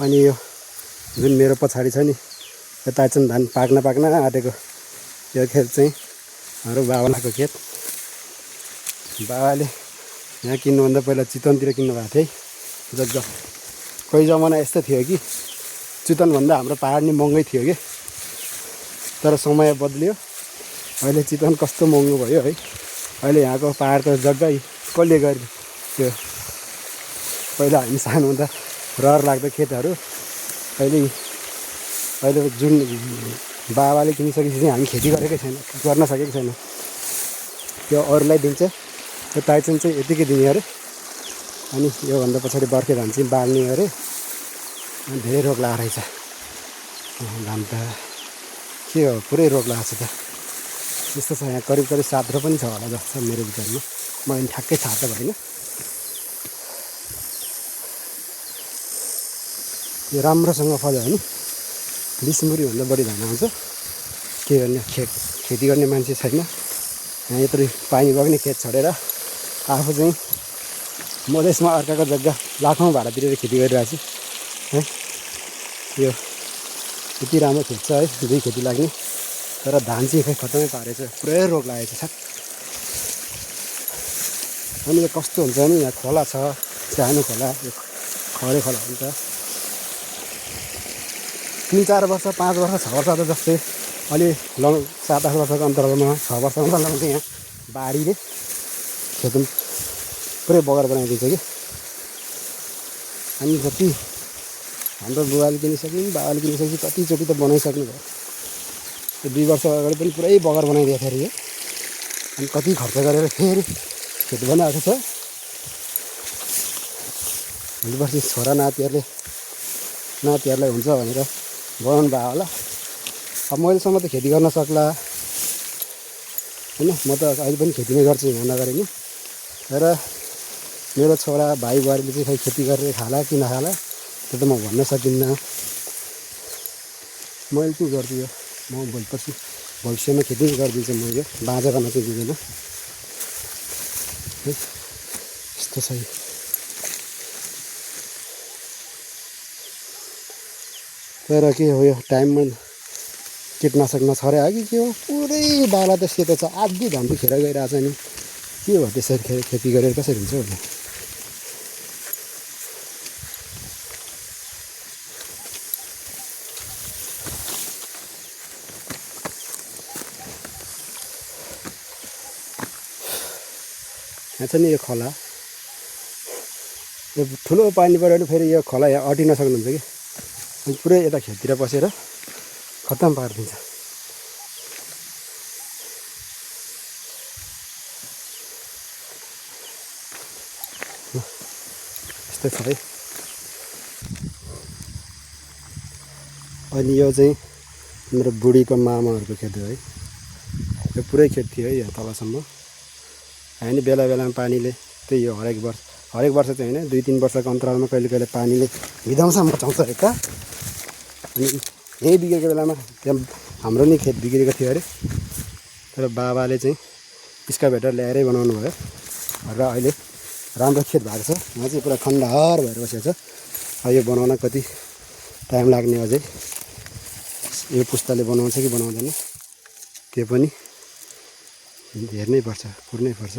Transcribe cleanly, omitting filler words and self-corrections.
अनि यो जुन मेरो पछाडि छ नि यो ताइचन धान पाक्न आँटेको यो खेत चाहिँ हाम्रो बाबाको खेत। बाबाले यहाँ किन्नुभन्दा पहिला चितवनतिर किन्नुभएको थियो है। जग्गा कोही जमाना यस्तो थियो कि चितवनभन्दा हाम्रो पहाड नि महँगै थियो कि, तर समय बदल्यो। अहिले चितवन कस्तो महँगो भयो है। अहिले यहाँको पहाडको जग्गै कसले गरे त्यो पहिला हामी सानो हुँदा रहर लाग्दो खेतहरू अहिले जुन बाबाले किनिसकेपछि हामी खेती गरेकै छैन, गर्न सकेको छैन। त्यो अरूलाई दिन्छ। त्यो ताइचन चाहिँ यतिकै दिने अरे। अनि योभन्दा पछाडि बर्खे धान चाहिँ बाल्ने अरे। अनि धेरै रोग लागेको रहेछ धान त। के हो पुरै रोग लागेको छ त। यस्तो छ यहाँ करिब 7 पनि छ होला जस्तो छ मेरो विचारमा। मलाई ठ्याक्कै थाहा त भएन। यो राम्रोसँग फल्यो भने 20 मुरीभन्दा बढी धान आउँछ। के गर्ने खेती गर्ने मान्छे छैन यहाँ। यत्रो पानी बग्ने खेत छोडेर आफू चाहिँ मधेसमा अर्काको जग्गा लाखौँ भाडा तिरेर खेती गरिरहेको छु है। यो यति राम्रो खेत छ है, 2 खेती लाग्ने। तर धान चाहिँ खै खतमै पारेछ, पुरै रोग लागेको छ। अनि यो कस्तो हुन्छ भने यहाँ खोला छ, सानो खोला, यो खरे खोला हुन्छ। 3-4 वर्ष 5 वर्ष 6 वर्ष त जस्तै अलि 7-8 वर्षको अन्तरालमा 6 वर्षको अन्तरालमा चाहिँ यहाँ बाढीले खेत पुरै बगर बनाइदिन्छ कि। अनि जति हाम्रो बुवाले किनिसक्यो बाबाले किनिसकेपछि कतिचोटि त बनाइसक्नु भयो। यो 2 वर्ष अगाडि पनि पुरै बगर बनाइदिएको थियो अरे यो। अनि कति खर्च गरेर फेरि खेत बनाएको छ। भोलि पर्सि छोरा नातिहरूलाई हुन्छ भनेर बनाउनु भयो होला। अब मैलेसम्म त खेती गर्न सक्ला होइन। म त अहिले पनि खेती नै गर्छु यहाँ नगरे नि। तर मेरो छोरा भाइ बुहारीले चाहिँ खै खेती गरेर खाला कि नखाला त्यो त म भन्न सकिन्न। मैले चाहिँ गर्छु यो। म भविष्यमा खेती गरिदिन्छु म यो। बाँझो गर्न चाहिँ दिँदैन। यस्तो छ यो। तर के हो यो टाइममा कीटनाशक नछरे हो कि के हो, पुरै बाला त सेतो छ। आधी धान त खेर गइरहेछ नि। के हो त्यसरी खेती गरेर कसरी हुन्छ होला। यहाँ छ नि यो खोला। यो ठुलो पानी पऱ्यो भने फेरि यो खोला यहाँ अटिन सक्नुहुन्छ कि। अनि पुरै यता खेततिर पसेर खत्तम पारिदिन्छ। यस्तो छ है। अनि यो चाहिँ मेरो बुढीको मामाहरूको खेत हो है। यो पुरै खेत थियो है यहाँ तलसम्म। होइन बेला बेलामा पानीले त्यही हो हरेक वर्ष चाहिँ होइन 2-3 वर्षको अन्तरालमा कहिले पानीले हिँडाउँछ मचाउँछ यता। अनि यही बिग्रेको बेलामा त्यहाँ हाम्रो नि खेत बिग्रेको थियो अरे। तर बाबाले चाहिँ स्काभेटर ल्याएरै बनाउनु भयो र अहिले राम्रो खेत भएको छ। यहाँ चाहिँ पुरा खण्डहर भएर बसेको छ। यो बनाउन कति टाइम लाग्ने अझै। यो पुस्ताले बनाउँछ कि बनाउँदैन त्यो पनि हेर्नै पर्छ, कुर्नै पर्छ।